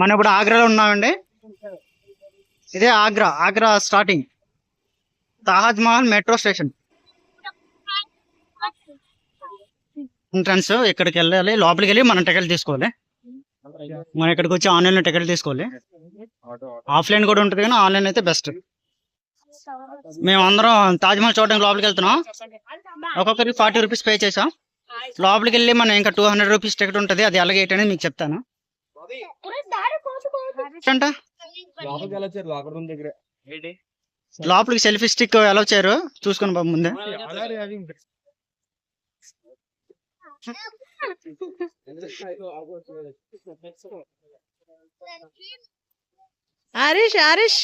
మనం ఇప్పుడు ఆగ్రాలో ఉన్నామండి. ఇదే Agra. Agra starting Taj Mahal metro station entrance. ఇక్కడికి వెళ్ళాలి, లోపలికి వెళ్ళి మనం టికెట్ తీసుకోవాలి. మనం ఇక్కడికి వచ్చి ఆన్లైన్ లో టికెట్ తీసుకోవాలి. ఆఫ్లైన్ కూడా ఉంటుంది కానీ ఆన్లైన్ అయితే బెస్ట్. మేము అందరం తాజ్ మహల్ చూడడానికి లోపలికి వెళ్తున్నాం. ఒక్కొక్కరికి 40 రూపీస్ పే చేసాం. లోపలికి వెళ్ళి మనం ఇంకా 200 రూపీస్ టికెట్ ఉంటుంది. అది ఎలాగ ఏంటనేది మీకు చెప్తాను. అంట లోపలికి సెల్ఫీ స్టిక్ ఎలా వచ్చారు చూసుకుని బాబు ముందే. హరీష్ హరీష్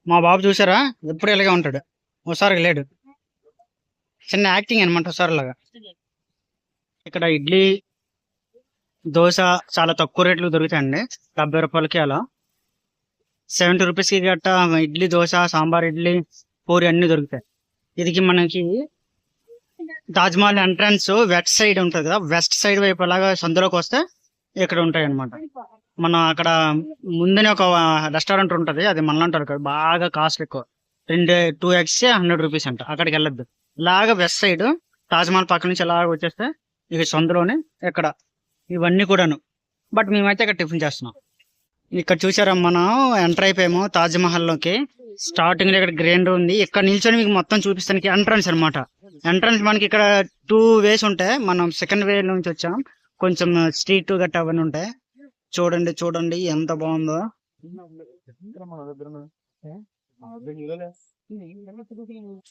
మా బాబు చూసారా, ఎప్పుడు ఇలాగే ఉంటాడు, ఒకసారి లేడు. చిన్న యాక్టింగ్ అనమాట ఒకసారి లాగా. ఇక్కడ ఇడ్లీ దోశ చాలా తక్కువ రేట్లు దొరుకుతాయండి. 70 రూపాయలకి అలా. 70 రూపీస్కి గట్ట ఇడ్లీ దోశ సాంబార్ ఇడ్లీ పూరి అన్ని దొరుకుతాయి. ఇది మనకి Taj Mahal entrance west side ఉంటుంది కదా, వెస్ట్ సైడ్ వైపు అలాగా సందులోకి వస్తే ఇక్కడ ఉంటాయి అనమాట. మన అక్కడ ముందునే ఒక రెస్టారెంట్ ఉంటుంది, అది మనలంటారు కదా, బాగా కాస్ట్ ఎక్కువ. 2x 100 రూపీస్ అంట. అక్కడికి వెళ్ళొద్దు. ఇలాగ వెస్ట్ సైడ్ తాజ్ మహల్ పక్క నుంచి ఇలాగ వచ్చేస్తే ఇక సందులోనే ఇక్కడ ఇవన్నీ కూడాను. బట్ మేమైతే ఇక్కడ టిఫిన్ చేస్తున్నాం. ఇక్కడ చూసారా, మనం ఎంటర్ అయిపోయాము తాజ్ మహల్ లోకి. స్టార్టింగ్ లో ఇక్కడ గ్రైండర్ ఉంది. ఇక్కడ నిల్చొని మీకు మొత్తం చూపిస్తానికి ఎంట్రన్స్ అనమాట. ఎంట్రన్స్ మనకి ఇక్కడ 2 వేస్ ఉంటాయి. మనం సెకండ్ వే నుంచి వచ్చాం. కొంచెం స్ట్రీట్ గట్ట అవన్నీ ఉంటాయి. చూడండి చూడండి ఎంత బాగుందో.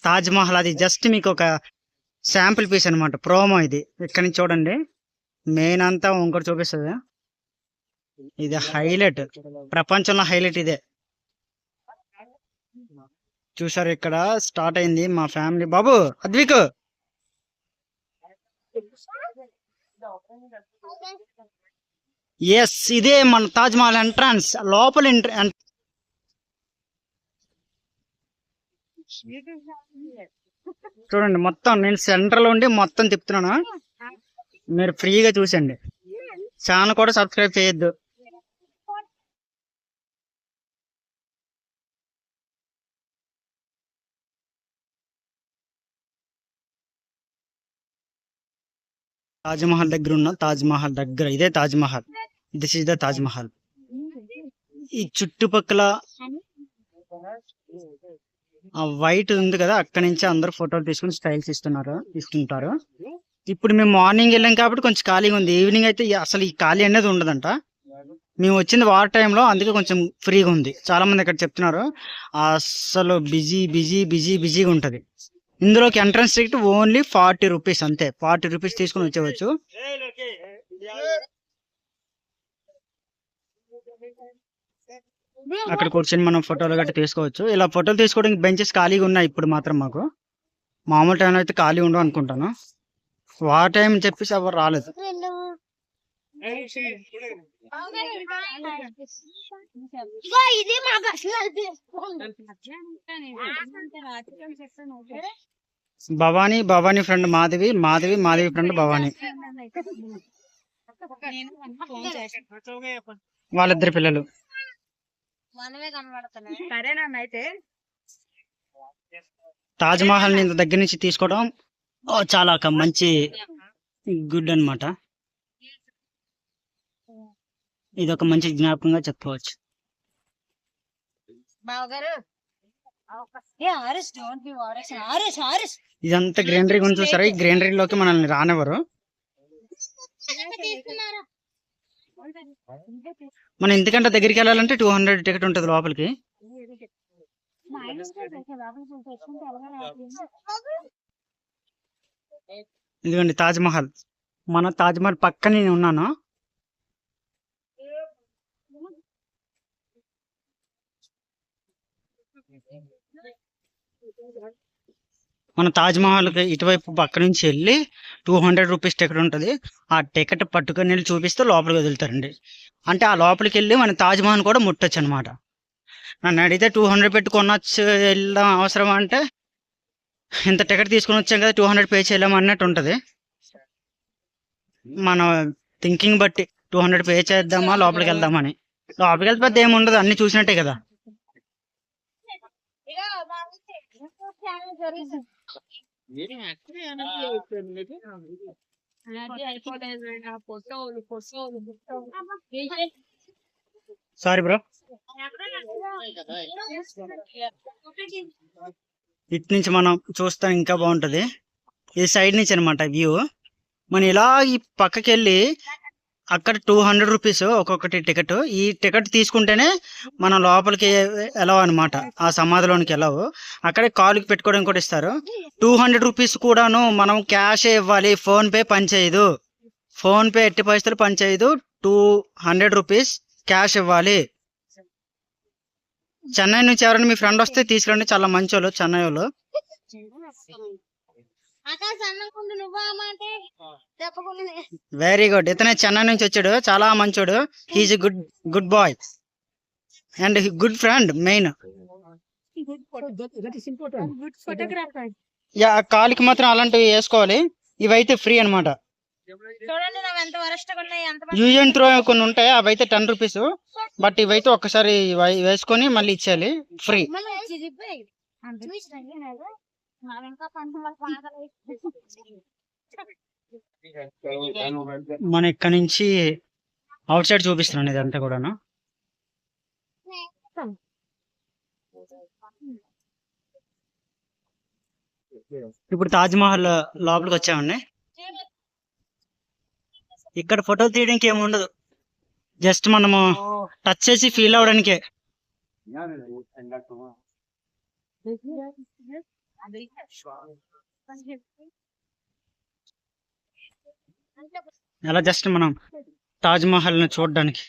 తాజ్ మహల్ అది జస్ట్ మీకు ఒక శాంపుల్ పీస్ అనమాట, ప్రోమో ఇది. ఇక్కడ నుంచి చూడండి, మెయిన్ అంతా ఇంకోటి చూపిస్తుంది. ఇది హైలైట్, ప్రపంచంలో హైలైట్ ఇదే. చూసారు, ఇక్కడ స్టార్ట్ అయింది మా ఫ్యామిలీ. బాబు అద్విక్, ఎస్ ఇదే మన తాజ్ మహల్ ఎంట్రన్స్. లోపల చూడండి, మొత్తం నేను సెంటర్ లో ఉండి మొత్తం తిప్పుతున్నాను. మీరు ఫ్రీగా చూసండి. ఛానల్ కూడా సబ్స్క్రైబ్ చేయొద్దు. తాజ్ మహల్ దగ్గర ఉన్న తాజ్ మహల్ దగ్గర ఇదే Taj Mahal. This is the Taj Mahal. ఈ చుట్టుపక్కల ఆ వైట్ ఉంది కదా, అక్కడి నుంచి అందరు ఫోటోలు తీసుకుని స్టైల్స్ ఇస్తుంటారు. ఇప్పుడు మేము మార్నింగ్ వెళ్ళాం కాబట్టి కొంచెం ఖాళీగా ఉంది. ఈవినింగ్ అయితే అసలు ఈ ఖాళీ అనేది ఉండదంట. మేము వచ్చింది వార్ టైంలో, అందుకే కొంచెం ఫ్రీగా ఉంది. చాలా మంది ఇక్కడ చెప్తున్నారు అసలు బిజీ బిజీ బిజీ బిజీగా ఉంటది. ఇందులోకి ఎంట్రన్స్ టికెట్ ఓన్లీ 40 రూపీస్ అంతే. 40 రూపీస్ తీసుకుని వచ్చేవచ్చు. అక్కడ కూర్చొని మనం ఫోటోలు గట్రా తీసుకోవచ్చు. ఇలా ఫోటోలు తీసుకోవడానికి బెంచెస్ ఖాళీగా ఉన్నాయి ఇప్పుడు మాత్రం. మాకు మామూలు టైంలో అయితే ఖాళీ ఉండవు అనుకుంటాను. వార్ టైం అని చెప్పేసి ఎవరు రాలేదు. భవానీ భవానీ ఫ్రెండ్ మాధవి, మాధవి మాధవి ఫ్రెండ్ భవానీ, వాళ్ళిద్దరు పిల్లలు. తాజ్ మహల్ ని దగ్గర నుంచి తీసుకోవడం చాలా ఒక మంచి గుడ్ అన్నమాట. ఇది ఒక మంచి జ్ఞాపకంగా చెప్పుకోవచ్చు. ఇదంతా గ్రీనరీ గురించి చూసారా. ఈ గ్రీనరీలోకి మనల్ని రానివ్వరు. మనం ఎందుకంటే దగ్గరికి వెళ్ళాలంటే 200 టికెట్ ఉంటుంది లోపలికి. ఇదిగోండి తాజ్ మహల్. మన తాజ్ మహల్ పక్కన నేను ఉన్నాను. మన తాజ్ మహల్కి ఇటువైపు పక్క నుంచి వెళ్ళి 200 రూపీస్ టికెట్ ఉంటుంది. ఆ టికెట్ పట్టుకొని వెళ్ళి చూపిస్తే లోపలికి వదులుతారండి. అంటే ఆ లోపలికి వెళ్ళి మన తాజ్ మహల్ కూడా ముట్టొచ్చు అనమాట. నన్ను అడిగితే 200 పెట్టి కొనొచ్చు, వెళ్దాం అవసరం అంటే ఇంత టికెట్ తీసుకొని వచ్చాం కదా 200 పే చేయలేము అన్నట్టు ఉంటుంది. మన థింకింగ్ బట్టి 200 పే చేద్దామా లోపలికి వెళ్దామని. లోపలికి వెళ్తే పెద్ద ఏముండదు, అన్ని చూసినట్టే కదా. Sorry bro. ఇటు నుంచి మనం చూస్తాం ఇంకా బాగుంటది. ఈ సైడ్ నుంచి అనమాట వ్యూ. మనం ఇలా ఈ పక్కకి వెళ్ళి అక్కడ 200 రూపీస్ ఒక్కొక్కటి టికెట్. ఈ టికెట్ తీసుకుంటేనే మనం లోపలికి వెళ్ళవు అనమాట. ఆ సమాధిలోనికి వెళ్ళవు. అక్కడే కాలుకి పెట్టుకోవడానికి కూడా ఇస్తారు. 200 రూపీస్ కూడాను మనం క్యాష్ ఇవ్వాలి, ఫోన్ పే పనిచేయదు. ఫోన్ పే ఎట్టి పరిస్థితులు పనిచేయదు. 200 రూపీస్ క్యాష్ ఇవ్వాలి. చెన్నై నుంచి ఎవరైనా మీ ఫ్రెండ్ వస్తే తీసుకురండి, చాలా మంచి వాళ్ళు చెన్నై వాళ్ళు. Very good. ఇతనే చెన్నై నుంచి వచ్చాడు, చాలా మంచోడు. He's good good boy and good friend man. Yeah, కాలికి మాత్రం అలాంటివి వేసుకోవాలి. ఇవైతే ఫ్రీ అనమాట. యూజన్ త్రో కొన్ని ఉంటాయి, అవి అయితే 10 రూపీస్. బట్ ఇవైతే ఒక్కసారి వేసుకొని మళ్ళీ ఇచ్చేయాలి, ఫ్రీ. మన ఇక్కడ నుంచి అవుట్ సైడ్ చూపిస్తున్నాను ఇదంతా కూడాను. ఇప్పుడు తాజ్ మహల్ లోపలికి వచ్చామండి. ఇక్కడ ఫోటోలు తీయడానికి ఏమి ఉండదు, జస్ట్ మనము టచ్ చేసి ఫీల్ అవడానికే. అలా జస్ట్ మనం తాజ్ మహల్ ని చూడడానికి.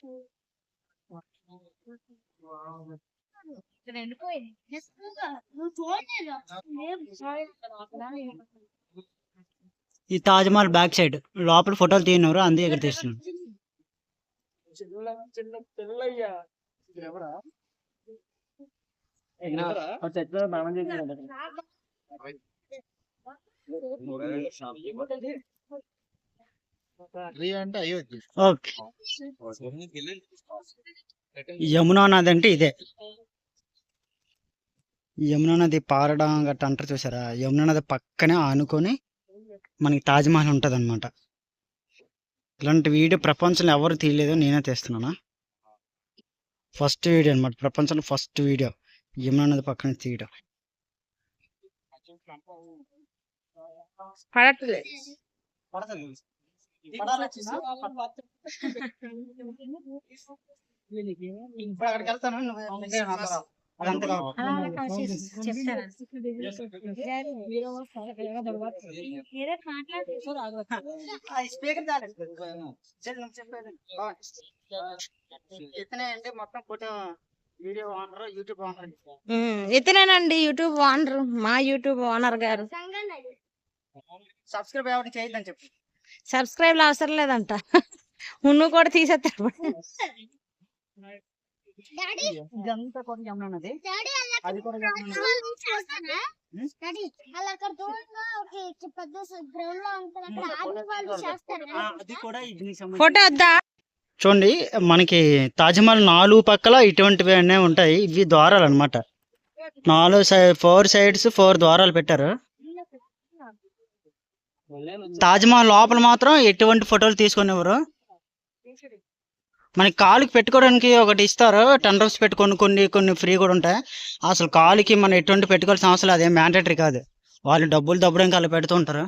ఈ తాజ్ మహల్ బ్యాక్ సైడ్ లోపల ఫోటోలు తీయనవరు, అందుకే ఇక్కడ తీస్తున్నాను. ఓకే, యమునా నది అంటే ఇదే. యమునా నది పారడం గట్ట అంటారు చూసారా, యమునా నది పక్కనే ఆనుకొని మనకి తాజ్ మహల్ ఉంటది అనమాట. ఇలాంటి వీడియో ప్రపంచంలో ఎవరు తీయలేదు, నేనే తీస్తున్నానా. ఫస్ట్ వీడియో అనమాట, ప్రపంచంలో ఫస్ట్ వీడియో యమునా నది పక్కన తీయడం. ఇతనేనండి యూట్యూబ్ ఓనర్, మా యూట్యూబ్ ఓనర్ గారు. సబ్స్క్రైబ్ ఎవరికి చేయొద్దని చెప్పి. సబ్స్క్రైబ్ అవసరం లేదంట, ఉన్ను కూడా తీసేస్తాడు. ఇదంతా కూడా యమునా నది, అది కూడా ఫోటో వద్దా? చూడండి, మనకి తాజ్మహల్ 4 పక్కల ఇటువంటివి అనే ఉంటాయి. ఇవి ద్వారాలు అనమాట. 4 సైడ్స్ 4 ద్వారాలు పెట్టారు. తాజ్మహల్ లోపల మాత్రం ఎటువంటి ఫోటోలు తీసుకునేవారు. మనకి కాలుకి పెట్టుకోవడానికి ఒకటి ఇస్తారు, 10 రూపీస్ పెట్టుకొని, కొన్ని ఫ్రీ కూడా ఉంటాయి. అసలు కాలుకి మనం ఎటువంటి పెట్టుకోవాల్సిన అవసరం, అదేం మ్యాండేటరీ కాదు. వాళ్ళు డబ్బులు దబ్బడానికి అలా పెడుతూ ఉంటారు.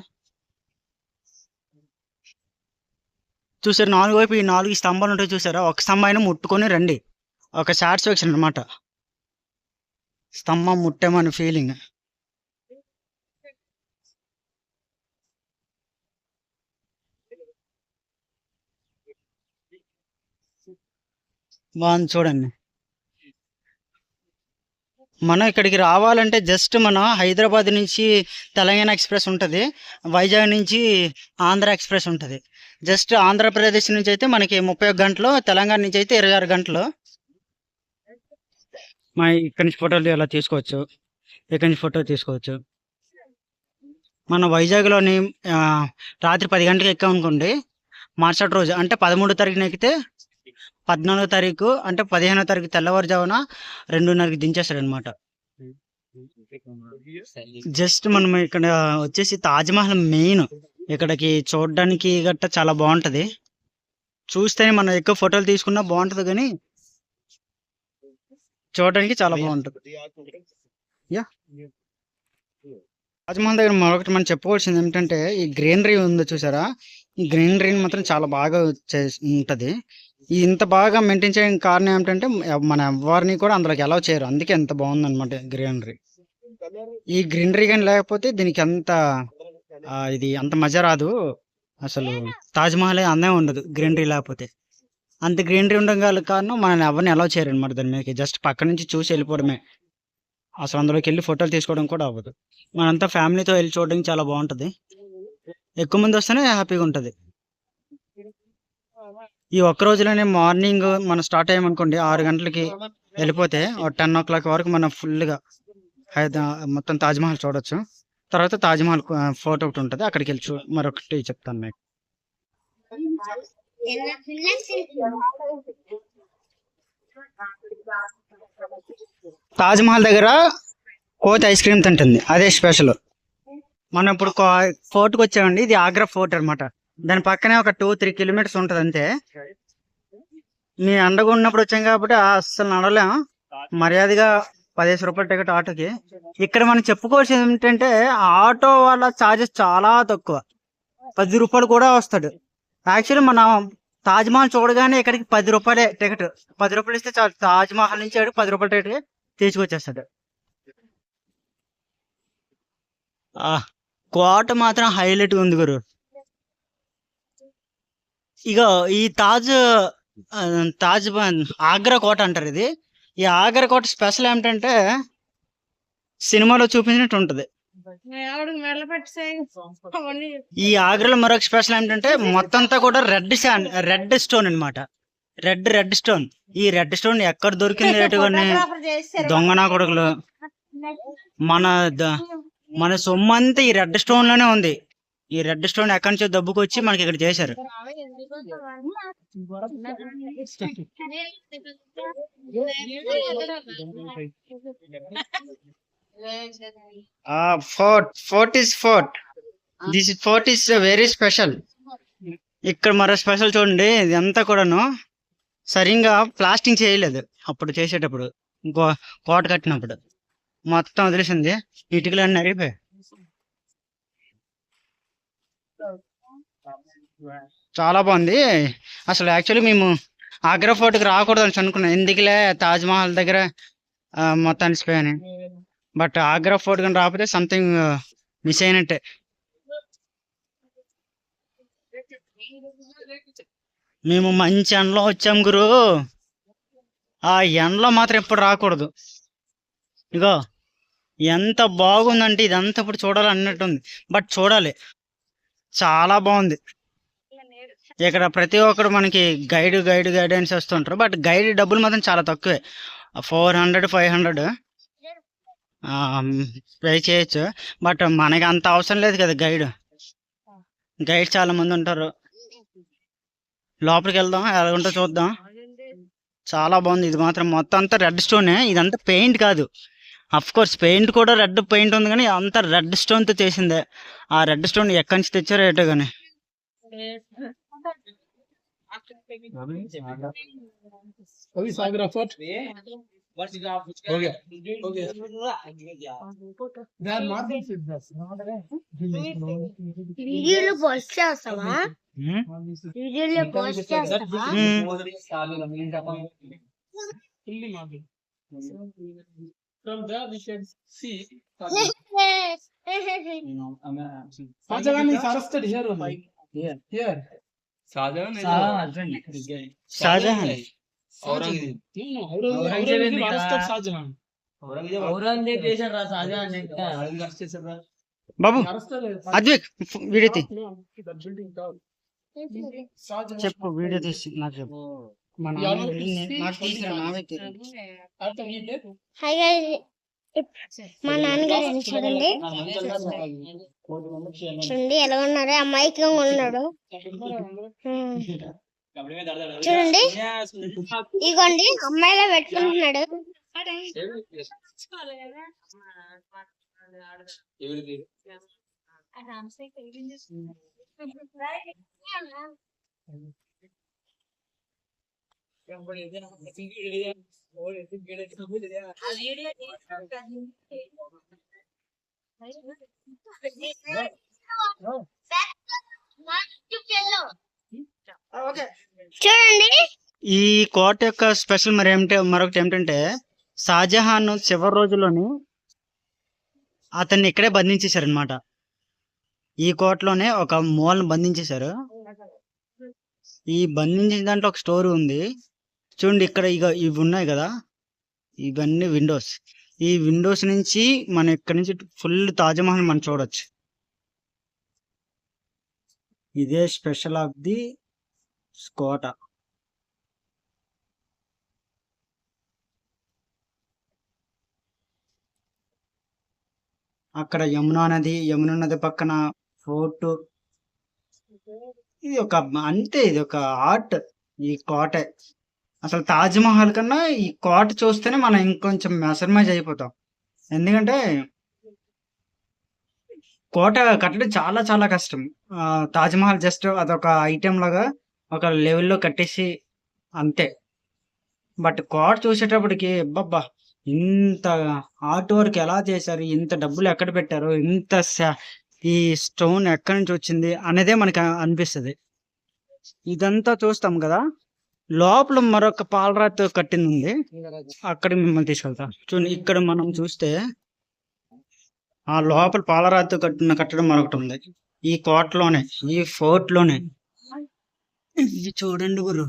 చూసారు 4 వైపు ఈ 4 స్తంభాలు ఉంటాయి చూసారా, ఒక స్తంభం అయినా ముట్టుకొని రండి, ఒక సాటిస్ఫాక్షన్ అనమాట. స్తంభం ముట్టామని ఫీలింగ్. బాగుంది చూడండి. మనం ఇక్కడికి రావాలంటే జస్ట్ మనం హైదరాబాద్ నుంచి తెలంగాణ ఎక్స్ప్రెస్ ఉంటుంది, వైజాగ్ నుంచి ఆంధ్ర ఎక్స్ప్రెస్ ఉంటుంది. జస్ట్ ఆంధ్రప్రదేశ్ నుంచి అయితే మనకి 31 గంటలు, తెలంగాణ నుంచి అయితే 26 గంటలు. ఇక్కడి నుంచి ఫోటోలు ఇలా తీసుకోవచ్చు, ఇక్కడి నుంచి ఫోటో తీసుకోవచ్చు. మన వైజాగ్లోని రాత్రి 10 గంటలకు ఎక్కామనుకోండి, మరుసటి రోజు అంటే 13వ తారీఖున ఎక్కితే 14వ తారీఖు అంటే 15వ తారీఖు తెల్లవారుజామున 2:30కి దించేస్తాడు అనమాట. జస్ట్ మనం ఇక్కడ వచ్చేసి తాజ్మహల్ మెయిన్, ఇక్కడికి చూడడానికి గట్ట చాలా బాగుంటది. చూస్తేనే మనం ఎక్కువ ఫోటోలు తీసుకున్నా బాగుంటది, కానీ చూడడానికి చాలా బాగుంటది. యా, తాజ్మహల్ దగ్గర మరొకటి మనం చెప్పుకోవాల్సింది ఏమిటంటే ఈ గ్రీనరీ ఉంది చూసారా, ఈ గ్రీనరీ మాత్రం చాలా బాగా ఉంటది. ఇంత బాగా మెయింటైన్ చేయడానికి కారణం ఏమిటంటే మన ఎవరిని కూడా అందులోకి అలౌ చేయరు, అందుకే ఎంత బాగుంది అనమాట గ్రీనరీ. ఈ గ్రీనరీ కానీ లేకపోతే దీనికి ఇది అంత మజా రాదు అసలు. తాజ్మహల్ అందమే ఉండదు గ్రీనరీ లేకపోతే. అంత గ్రీనరీ ఉండగల కారణం మనల్ని ఎవరిని అలౌ చేయరు అనమాట దాని మీదకి. జస్ట్ పక్క నుంచి చూసి వెళ్ళిపోవడమే, అసలు అందులోకి వెళ్ళి ఫోటోలు తీసుకోవడం కూడా అవ్వదు. మనంతా ఫ్యామిలీతో వెళ్ళి చూడడానికి చాలా బాగుంటది, ఎక్కువ మంది వస్తేనే హ్యాపీగా ఉంటది. ఈ ఒక్క రోజులోనే మార్నింగ్ మనం స్టార్ట్ అయ్యామనుకోండి 6 గంటలకి వెళ్ళిపోతే 10 o'clock వరకు మనం ఫుల్గా మొత్తం తాజ్మహల్ చూడొచ్చు. తర్వాత తాజ్మహల్ ఫోటో ఒకటి ఉంటుంది, అక్కడికి వెళ్ళి మరొకటి చెప్తాను మీకు. తాజ్మహల్ దగ్గర కోతి ఐస్ క్రీమ్ తింటుంది, అదే స్పెషల్. మనం ఇప్పుడు ఫోర్ట్కి వచ్చామండి, ఇది ఆగ్రా ఫోర్ట్ అనమాట. దాని పక్కనే ఒక 2-3 కిలోమీటర్స్ ఉంటుంది అంతే. మీ అండగా ఉన్నప్పుడు వచ్చాం కాబట్టి అస్సలు నడలేం, మర్యాదగా 15 రూపాయల టికెట్ ఆటోకి. ఇక్కడ మనం చెప్పుకోవాల్సింది ఏంటంటే ఆటో వాళ్ళ ఛార్జెస్ చాలా తక్కువ, 10 రూపాయలు కూడా వస్తాడు. యాక్చువల్లీ మనం తాజ్మహల్ చూడగానే ఇక్కడికి 10 రూపాయలే టికెట్, 10 రూపాయలు ఇస్తే చాలు, తాజ్మహల్ నుంచి 10 రూపాయల టికెట్ తీసుకొచ్చేస్తాడు. కోట మాత్రం హైలైట్ ఉంది గురు. ఇగో ఈ తాజ్ ఆగ్రా కోట అంటారు ఇది. ఈ ఆగ్రా కోట స్పెషల్ ఏమిటంటే సినిమాలో చూపించినట్టు ఉంటది. ఈ ఆగ్రాలో మరొక స్పెషల్ ఏంటంటే మొత్తం అంతా కూడా రెడ్ స్టోన్ అనమాట. Red stone. ఈ రెడ్ స్టోన్ ఎక్కడ దొరికింది రేటుగానే దొంగనా కొడుకులు. మన సొమ్ము అంతా ఈ రెడ్ స్టోన్ లోనే ఉంది. ఈ రెడ్ స్టోన్ ఎక్కడి నుంచో దబ్బుకొచ్చి మనకి ఇక్కడ చేశారు. Fort is very special. ఇక్కడ మరో స్పెషల్ చూడండి, ఇదంతా కూడాను సరిగ్గా ప్లాస్టింగ్ చేయలేదు అప్పుడు చేసేటప్పుడు, కోట కట్టినప్పుడు మొత్తం వదిలేసింది, ఇటుకలు అన్నీ అరిగిపోయాయి. చాలా బాగుంది అసలు. యాక్చువల్లీ మేము ఆగ్రా ఫోర్ట్కి రాకూడదు అని అనుకున్నాం, ఎందుకులే తాజ్మహల్ దగ్గర మొత్తం అనిసిపోయాని. బట్ ఆగ్రా ఫోర్ట్ కానీ రాకపోతే సంథింగ్ మిస్ అయినట్టే. మేము మంచి ఎండలో వచ్చాం గురు, ఆ ఎండలో మాత్రం ఎప్పుడు రాకూడదు. ఇగో ఎంత బాగుందంటే ఇదంతా ఇప్పుడు చూడాలి అన్నట్టుంది, బట్ చూడాలి, చాలా బాగుంది. ఇక్కడ ప్రతి ఒక్కరు మనకి గైడెన్స్ వస్తుంటారు, బట్ గైడ్ డబ్బులు మాత్రం చాలా తక్కువే, 400-500 పే చేయొచ్చు. బట్ మనకి అంత అవసరం లేదు కదా, గైడ్ చాలా మంది ఉంటారు. లోపలికి వెళ్దాం, ఎలాగుంటో చూద్దాం. చాలా బాగుంది. ఇది మాత్రం మొత్తం అంతా రెడ్ స్టోనే, ఇదంతా పెయింట్ కాదు. అఫ్ కోర్స్ పెయింట్ కూడా రెడ్ పెయింట్ ఉంది, కానీ అంతా రెడ్ స్టోన్ తో చేసిందే. ఆ రెడ్ స్టోన్ ఎక్కడి నుంచి తెచ్చారో ఏటో కానీ. From there we can see Shahjahan is arrested here only. Here. Shahjahan Aurangzeb arrested Shahjahan. Aurangzeb చేశారు రా షాజహాన్ బాబు అరెస్ట్ అద్విక్ వీడియో తీ బిల్డింగ్ కాదు చెప్పు వీడియో తీసి నాకు చెప్పు మా నాన్న వెళ్ళి నాకు తీసిరా నావే తీరు హాయ్ గైస్ మా నాన్నగారు అని చూడండి చూడండి ఎలా ఉన్నారు అమ్మాయికి ఉన్నాడు చూడండి ఇగోండి అమ్మాయిలా పెట్టుకుంటున్నాడు చూడండి ఈ కోట యొక్క స్పెషల్ మరొకటి ఏమిటంటే షాజహాన్ చివరి రోజుల్లోని అతన్ని ఇక్కడే బంధించేశారు అనమాట. ఈ కోటలోనే ఒక మూలను బంధించేశారు. ఈ బంధించిన దాంట్లో ఒక స్టోరీ ఉంది చూడండి. ఇక్కడ ఇవి ఉన్నాయి కదా, ఇవన్నీ విండోస్. ఈ విండోస్ నుంచి మనం ఇక్కడ నుంచి ఫుల్ తాజ్మహల్ మనం చూడొచ్చు. ఇదే స్పెషల్ ఆఫ్ ది కోట. అక్కడ యమునా నది పక్కన ఫోర్ట్. ఇది ఒక ఆర్ట్. ఈ కోటే అసలు తాజ్మహల్ కన్నా ఈ కోట చూస్తేనే మనం ఇంకొంచెం మెసర్మైజ్ అయిపోతాం. ఎందుకంటే కోట కట్టడం చాలా చాలా కష్టం. తాజ్మహల్ జస్ట్ అదొక ఐటెం లాగా ఒక లెవెల్లో కట్టేసి అంతే. బట్ కోట చూసేటప్పటికి అబ్బబ్బా ఇంత ఆర్ట్ వర్క్ ఎలా చేశారు, ఇంత డబ్బులు ఎక్కడ పెట్టారు, ఈ స్టోన్ ఎక్కడి నుంచి వచ్చింది అనేదే మనకి అనిపిస్తుంది. ఇదంతా చూస్తాం కదా, లోపల మరొక పాలరాతితో కట్టింది ఉంది. అక్కడికి మిమ్మల్ని తీసుకెళ్తా. చూడండి, ఇక్కడ మనం చూస్తే ఆ లోపల పాలరాతితో కట్టడం మరొకటి ఉంది ఈ కోటలోనే, ఈ ఫోర్ట్ లోనే. ఇది చూడండి గురు,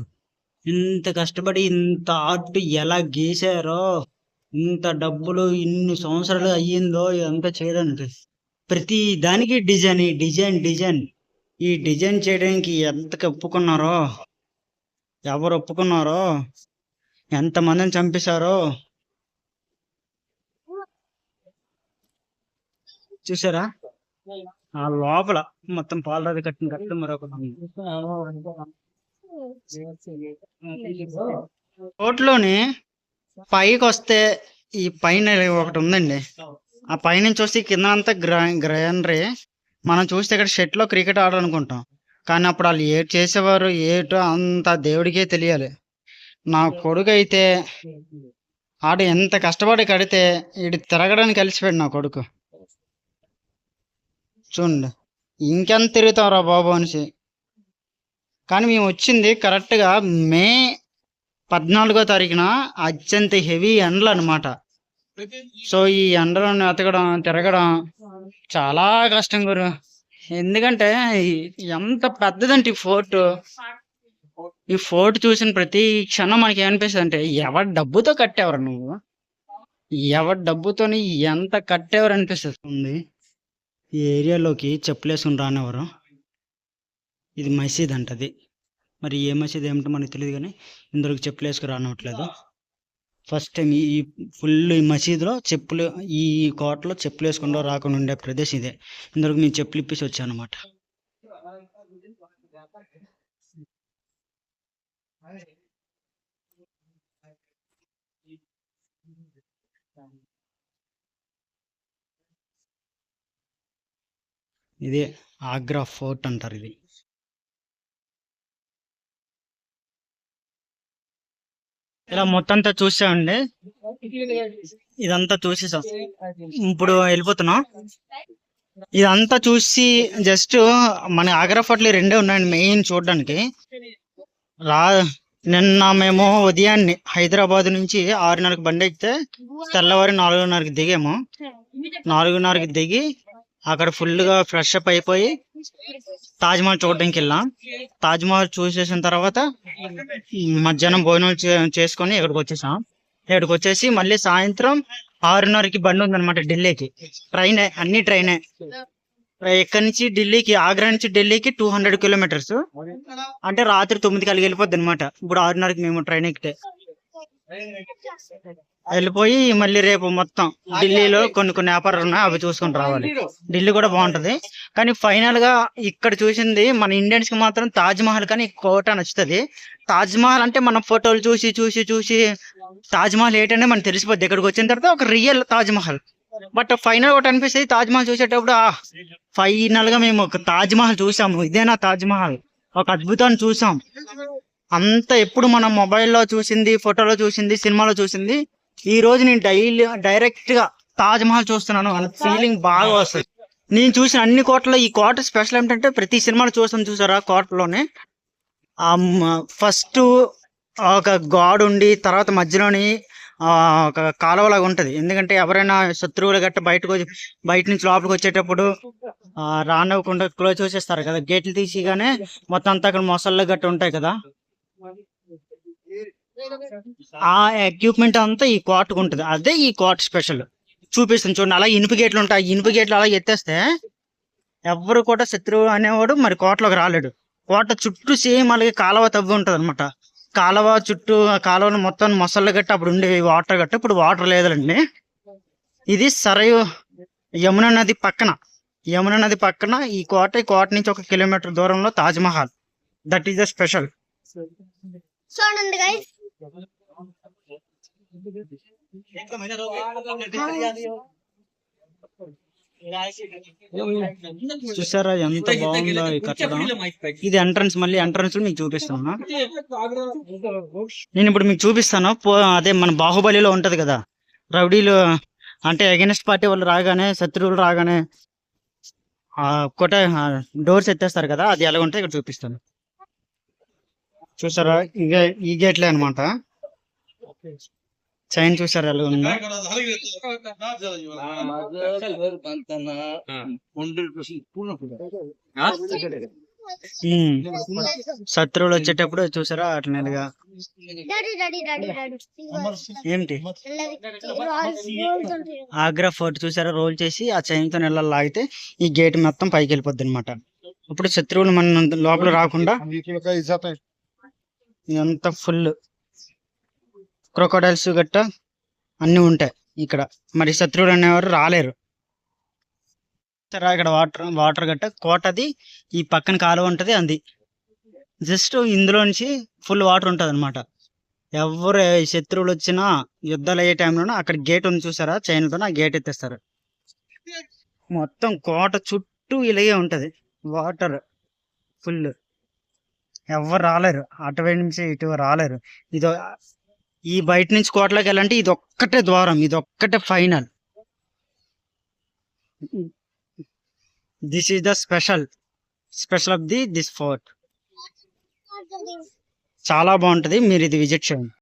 ఇంత కష్టపడి ఇంత ఆర్ట్ ఎలా గీసారో, ఇంత డబ్బులు ఇన్ని సంవత్సరాలు అయ్యిందో ఇదంతా చేయడానికి. ప్రతి దానికి డిజైన్. ఈ డిజైన్ చేయడానికి ఎంతకి ఒప్పుకున్నారో, ఎవరు ఒప్పుకున్నారో, ఎంతమందిని చంపేశారో చూసారా. ఆ లోపల మొత్తం పాలరాతి కట్టడం మరొకటి ఉంది. కోటలోని పైకి వస్తే ఈ పైన ఒకటి ఉందండి. ఆ పైనుంచి వస్తే కింద అంతా గ్రైనరీ. మనం చూస్తే ఇక్కడ షెట్ లో క్రికెట్ ఆడాలనుకుంటాం, కానీ అప్పుడు వాళ్ళు ఏటి చేసేవారు ఏటో అంత దేవుడికే తెలియాలి. నా కొడుకు అయితే ఆడ ఎంత కష్టపడి కడితే ఈడు తిరగడానికి కలిసిపోయాడు నా కొడుకు. చూడండి, ఇంకెంత తిరుగుతావురా బాబు అనేసి. కానీ మేము వచ్చింది కరెక్ట్గా మే 14వ తారీఖున. అత్యంత హెవీ ఎండలు అనమాట. సో ఈ ఎండలను తిరగడం చాలా కష్టం గురు. ఎందుకంటే ఎంత పెద్దదంటే ఈ ఫోర్ట్ చూసిన ప్రతి క్షణం మనకి ఏమనిపిస్తుంది అంటే, ఎవరి డబ్బుతో కట్టేవారు నువ్వు, ఎవరి డబ్బుతోని ఎంత కట్టేవారు అనిపిస్తుంది. ఈ ఏరియాలోకి చెప్పులేసుకుని రానివ్వరు. ఇది మసీద్ అంటది. మరి ఏ మసీద్ ఏమిటో మనకు తెలియదు, కానీ ఇందులోకి చెప్పులు వేసుకుని రానివ్వట్లేదు. ఫస్ట్ టైం ఈ ఫుల్ ఈ మసీదులో ఈ కోటలో చెప్పులు వేసుకుండా రాకుండా ఉండే ప్రదేశం ఇదే. ఇందులోకి మేము చెప్పులు ఇప్పేసి వచ్చాను అనమాట. ఇదే ఆగ్రా ఫోర్ట్ అంటారు. ఇది ఇలా మొత్తం అంతా చూసామండి. ఇదంతా చూసేసాం. ఇప్పుడు వెళ్ళిపోతున్నాం. ఇదంతా చూసి జస్ట్ మన ఆగ్రా ఫోర్ట్లు 2 ఉన్నాయండి మెయిన్ చూడడానికి. నిన్న మేము ఉదయాన్నే హైదరాబాద్ నుంచి 6:30కి బండి ఎక్కితే తెల్లవారి 4:30కి దిగాము. 4:30కి దిగి అక్కడ ఫుల్గా ఫ్రెష్ అప్ అయిపోయి తాజ్మహల్ చూడడానికి వెళ్ళాం. తాజ్మహల్ చూసేసిన తర్వాత మధ్యాహ్నం భోజనం చేసుకొని ఇక్కడికి వచ్చేసాం. ఇక్కడికి వచ్చేసి మళ్ళీ సాయంత్రం 6:30కి బండి ఉందన్నమాట ఢిల్లీకి. ట్రైనే, అన్ని ట్రైనే. ఇక్కడి నుంచి ఢిల్లీకి, ఆగ్రా నుంచి ఢిల్లీకి 200 కిలోమీటర్స్. అంటే రాత్రి 9కి అలిగి వెళ్ళిపోద్ది అనమాట. ఇప్పుడు 6:30కి మేము ట్రైన్ ఎక్కితే వెళ్ళిపోయి మళ్ళీ రేపు మొత్తం ఢిల్లీలో కొన్ని వ్యాపారాలు ఉన్నాయి, అవి చూసుకొని రావాలి. ఢిల్లీ కూడా బాగుంటది. కానీ ఫైనల్ గా ఇక్కడ చూసింది మన ఇండియన్స్ కి మాత్రం తాజ్ మహల్ కానీ కోట నచ్చుతుంది. తాజ్ మహల్ అంటే మనం ఫోటోలు చూసి చూసి చూసి తాజ్ మహల్ ఏంటంటే మనకు తెలిసిపోద్ది. ఇక్కడికి వచ్చిన తర్వాత ఒక real Taj Mahal. But final ఒకటి అనిపిస్తుంది, తాజ్ మహల్ చూసేటప్పుడు ఫైనల్ గా మేము ఒక తాజ్ మహల్ చూసాము, ఇదేనా తాజ్ మహల్, ఒక అద్భుతాన్ని చూసాం. అంత ఎప్పుడు మనం మొబైల్లో చూసింది, ఫోటోలో చూసింది, సినిమాలో చూసింది, ఈ రోజు నేను డైరెక్ట్ గా తాజ్ మహల్ చూస్తున్నాను అన్న ఫీలింగ్ బాగా వస్తుంది. నేను చూసిన అన్ని కోటలో ఈ కోట స్పెషల్ ఏంటంటే ప్రతి సినిమాలో చూస్తాం చూసారా, కోటలోనే ఫస్ట్ ఒక గాడ్ ఉండి తర్వాత మధ్యలోని ఒక కాలువలాగా ఉంటది. ఎందుకంటే ఎవరైనా శత్రువులు గట్ట బయట నుంచి లోపలికి వచ్చేటప్పుడు రానివ్వకుండా క్లోజ్ చేసేస్తారు కదా, గేట్లు తీసిగానే మొత్తం అంతా అక్కడ మొసళ్ళు గట్ట ఉంటాయి కదా, ఆ ఎక్విప్మెంట్ అంతా ఈ కోటకు ఉంటది. అదే ఈ కోట స్పెషల్. చూపిస్తాను చూడండి. అలా ఇనుప గేట్లు ఉంటాయి. ఇనుప గేట్లు అలా ఎత్తేస్తే ఎవరు కూడా శత్రువు అనేవాడు మరి కోటలోకి రాలేడు. కోట చుట్టూ సేమ్ అలాగే కాలువ తవ్వి ఉంటది అనమాట. కాలువ చుట్టూ, కాలువను మొత్తం మొసళ్ళు గట్ట అప్పుడు ఉండేవి, వాటర్ గట్ట. ఇప్పుడు వాటర్ లేదండి. ఇది సరయు యమునా నది పక్కన ఈ కోట నుంచి 1 కిలోమీటర్ దూరంలో Taj Mahal. That is the special. చూడండి గైస్. చూసారా ఎంత బాగుందో ఈ కట్టడం. ఇది ఎంట్రన్స్. మళ్ళీ ఎంట్రన్స్ మీకు చూపిస్తాను. నేను ఇప్పుడు మీకు చూపిస్తాను. అదే మన బాహుబలిలో ఉంటది కదా, రౌడీలు అంటే అగైనెస్ట్ పార్టీ వాళ్ళు రాగానే, శత్రువులు రాగానే డోర్స్ ఎత్తేస్తారు కదా, అది ఎలా ఉంటే ఇక్కడ చూపిస్తాను. చూసారా, ఈ గేట్లే అనమాట. చైన్ చూసారా ఎలా ఉందో. శత్రువులు వచ్చేటప్పుడు చూసారా అట్లా ఏంటి ఆగ్రా ఫోర్ట్ చూసారా, రోల్ చేసి ఆ చైన్ తో నెల లాగితే ఈ గేట్ మొత్తం పైకి వెళ్ళిపోద్ది అనమాట. ఇప్పుడు శత్రువులు మన లోపల రాకుండా ఇదంతా ఫుల్ క్రొకోడైల్స్ గట్ట అన్ని ఉంటాయి ఇక్కడ. మరి శత్రువులు అనేవారు రాలేరు. ఇక్కడ వాటర్ గట్ట కోటది ఈ పక్కన కాలువ ఉంటది. అది జస్ట్ ఇందులో నుంచి ఫుల్ వాటర్ ఉంటది అనమాట. ఎవరు శత్రువులు వచ్చినా యుద్ధాలు అయ్యే టైంలోనే అక్కడ గేట్ ఉంది చూసారా, చైన్లతో ఆ గేట్ ఎత్తేస్తారు. మొత్తం కోట చుట్టూ ఇలాగే ఉంటది వాటర్ ఫుల్. ఎవరు రాలేరు, అటువైపు నుంచి ఇటు రాలేరు. ఈ బయట నుంచి కోటలోకి వెళ్ళాలంటే ఇది ఒక్కటే ద్వారం, ఇది ఒక్కటే final. This is the special of this fort. చాలా బాగుంటది, మీరు ఇది విజిట్ చేయండి.